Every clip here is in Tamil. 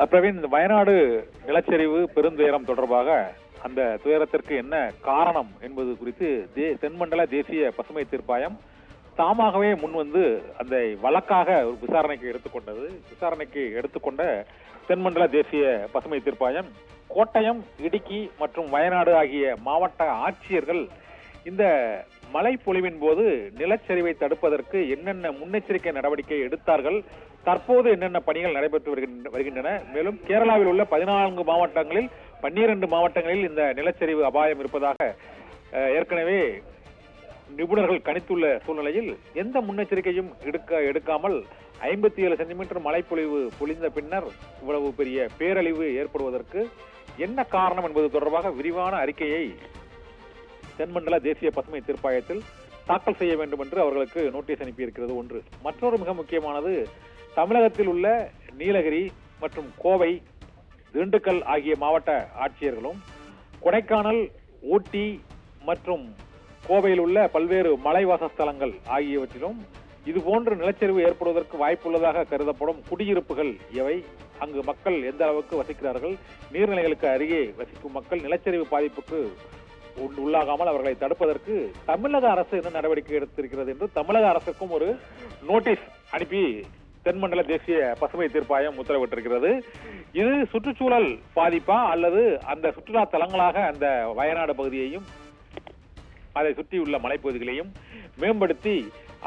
பிரவீன், இந்த வயநாடு நிலச்சரிவு பெருந்துயரம் தொடர்பாக அந்த துயரத்திற்கு என்ன காரணம் என்பது குறித்து தென்மண்டல தேசிய பசுமை தீர்ப்பாயம் தாமாகவே முன்வந்து அந்த வழக்காக ஒரு விசாரணைக்கு எடுத்துக்கொண்ட தென்மண்டல தேசிய பசுமை தீர்ப்பாயம் கோட்டயம், இடுக்கி மற்றும் வயநாடு ஆகிய மாவட்ட ஆட்சியர்கள் இந்த மழை பொழிவின் போது நிலச்சரிவை தடுப்பதற்கு என்னென்ன முன்னெச்சரிக்கை நடவடிக்கை எடுத்தார்கள், தற்போது என்னென்ன பணிகள் நடைபெற்று வருகின்றன, மேலும் கேரளாவில் உள்ள 14 மாவட்டங்களில் 12 மாவட்டங்களில் இந்த நிலச்சரிவு அபாயம் இருப்பதாக ஏற்கனவே நிபுணர்கள் கணித்துள்ள சூழ்நிலையில் எந்த முன்னெச்சரிக்கையும் எடுக்காமல் 57 சென்டிமீட்டர் மழை பொழிந்த பின்னர் இவ்வளவு பெரிய பேரழிவு ஏற்படுவதற்கு என்ன காரணம் என்பது தொடர்பாக விரிவான அறிக்கையை தென்மண்டல தேசிய பசுமை தீர்ப்பாயத்தில் தாக்கல் செய்ய வேண்டும் என்று அவர்களுக்கு நோட்டீஸ் அனுப்பியிருக்கிறது. ஒன்று. மற்றொரு மிக முக்கியமானது, தமிழகத்தில் உள்ள நீலகிரி மற்றும் கோவை, திண்டுக்கல் ஆகிய மாவட்ட ஆட்சியர்களும் கொடைக்கானல், ஊட்டி மற்றும் கோவையில் உள்ள பல்வேறு மலைவாசஸ்தலங்கள் ஆகியவற்றிலும் இதுபோன்ற நிலச்சரிவு ஏற்படுவதற்கு வாய்ப்புள்ளதாக கருதப்படும் குடியிருப்புகள் எவை, அங்கு மக்கள் எந்த அளவுக்கு வசிக்கிறார்கள், நீர்நிலைகளுக்கு அருகே வசிக்கும் மக்கள் நிலச்சரிவு பாதிப்புக்கு உள்ளாகாமல் அவர்களை தடுப்பதற்கு தமிழக அரசு என்ன நடவடிக்கை எடுத்திருக்கிறது என்று தமிழக அரசுக்கும் ஒரு நோட்டீஸ் அனுப்பி தென்மண்டல தேசிய பசுமை தீர்ப்பாயம் உத்தரவிட்டிருக்கிறது. இது சுற்றுச்சூழல் பாதிப்பா அல்லது அந்த சுற்றுலா தலங்களாக அந்த வயநாடு பகுதியையும் அதை சுற்றியுள்ள மலைப்பகுதிகளையும் மேம்படுத்தி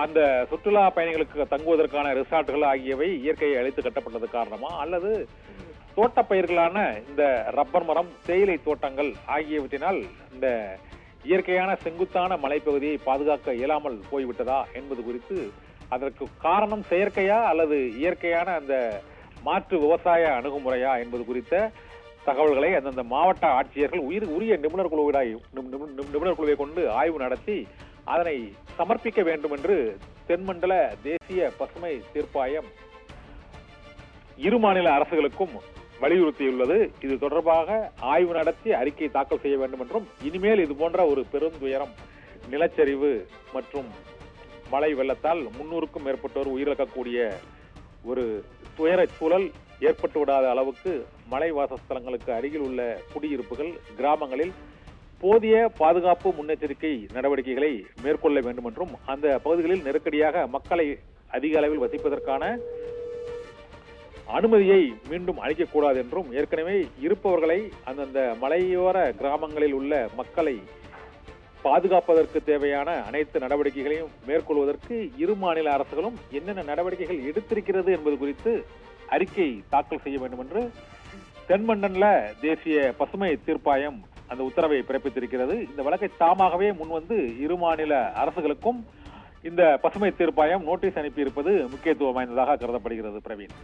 அந்த சுற்றுலா பயணிகளுக்கு தங்குவதற்கான ரிசார்ட்டுகள் ஆகியவை இயற்கையை அழித்து கட்டப்பட்டது காரணமா, அல்லது தோட்டப்பயிர்களான இந்த ரப்பர் மரம், தேயிலை தோட்டங்கள் ஆகியவற்றினால் இந்த இயற்கையான செங்குத்தான மலைப்பகுதியை பாதுகாக்க இயலாமல் போய்விட்டதா என்பது குறித்து, அதற்கு காரணம் செயற்கையா அல்லது இயற்கையான அந்த மாற்று விவசாய அணுகுமுறையா என்பது குறித்த தகவல்களை அந்தந்த மாவட்ட ஆட்சியர்கள் உரிய நிபுணர் குழுவை கொண்டு ஆய்வு நடத்தி அதனை சமர்ப்பிக்க வேண்டும் என்று தென்மண்டல தேசிய பசுமை தீர்ப்பாயம் இரு மாநில அரசுகளுக்கும் வலியுறுத்தியுள்ளது. இது தொடர்பாக ஆய்வு நடத்தி அறிக்கை தாக்கல் செய்ய வேண்டும் என்றும், இனிமேல் இது போன்ற ஒரு பெருந்துயரம், நிலச்சரிவு மற்றும் மழை வெள்ளத்தால் 300க்கும் மேற்பட்டோர் உயிரிழக்கக்கூடிய ஒரு துயர சூழல் ஏற்பட்டு விடாத அளவுக்கு மலை வாசஸ்தலங்களுக்கு அருகில் உள்ள குடியிருப்புகள், கிராமங்களில் போதிய பாதுகாப்பு முன்னெச்சரிக்கை நடவடிக்கைகளை மேற்கொள்ள வேண்டும் என்றும், அந்த பகுதிகளில் நெருக்கடியாக மக்களை அதிக அளவில் வசிப்பதற்கான அனுமதியை மீண்டும் அளிக்கக்கூடாது என்றும், ஏற்கனவே இருப்பவர்களை அந்தந்த மலையோர கிராமங்களில் உள்ள மக்களை பாதுகாப்பதற்கு தேவையான அனைத்து நடவடிக்கைகளையும் மேற்கொள்வதற்கு இரு மாநில அரசுகளும் என்னென்ன நடவடிக்கைகள் எடுத்திருக்கிறது என்பது குறித்து அறிக்கை தாக்கல் செய்ய வேண்டும் என்று தென்மண்டல தேசிய பசுமை தீர்ப்பாயம் அந்த உத்தரவை பிறப்பித்திருக்கிறது. இந்த வழக்கை தாமாகவே முன்வந்து இரு மாநில அரசுகளுக்கும் இந்த பசுமை தீர்ப்பாயம் நோட்டீஸ் அனுப்பியிருப்பது முக்கியத்துவம் வாய்ந்ததாக கருதப்படுகிறது. பிரவீன்.